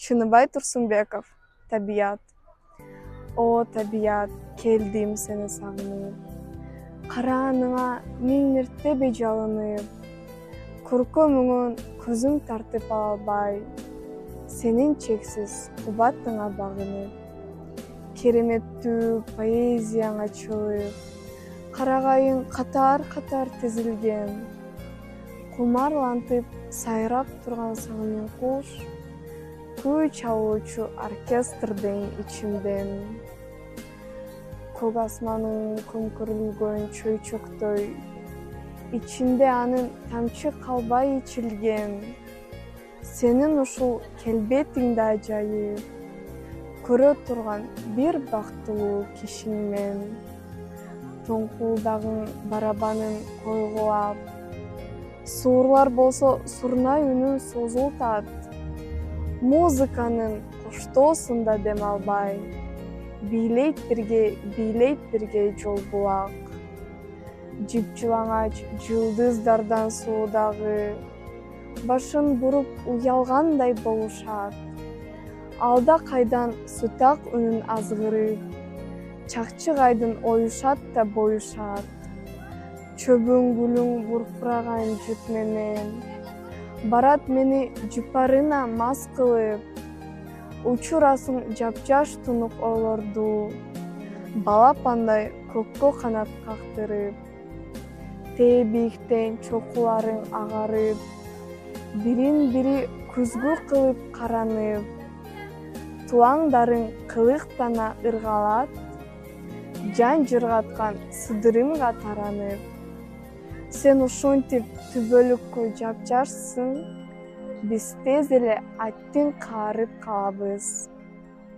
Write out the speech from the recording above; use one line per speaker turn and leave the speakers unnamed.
Чыныбай Турсунбеков. Табият. О, табият, келдим сени сагынып. Карааныңа мен мертебе жалынып. Көркөмүңөн көзүм тартып албай. Сенин чексиз кубатыңа багынып. Кереметтүү поэзияңа чылып. Карагайың катар-катар тизилген. Кумарлантып сайрап турган сагынын куш. Күй чалуучу оркестрдин ичимден. Көк асманын көмкөрүлгөн чөйчөктөй. Ичинде анын тамчы калбай ичилген. Сенин ушул келбетиңди ажайып. Көрө турган бир бактылуу кишиңмен. Тоңкулдагың барабанын койгулап. Суурлар болсо сурнай үнүн созултат. Музыканын коштоосунда дем албай. Бийлейт бирге жол булак. Жыпчылаңач жылдыздардан суудагы. Башын буруп уялгандай болушат. Алда кайдан сутак үнүн азгырып. Чакчык айдын оюшат да боюшат. Чөбүң гүлүң буркураган жып менен. Барат мени жыпарына мас кылып. Учурасың жапжаш тунук ойлорду. Балапандай көккө канат кактырып. Тээ бийиктен чокуларың агарып. Бирин бири күзгү кылып каранып. Тулаңдарың кылыктана ыргалат. Жан жыргаткан сыдырымга таранып. Сен ушинтип түбөлүккө жапжашсың. Биз тез эле аттин каарып калабыз.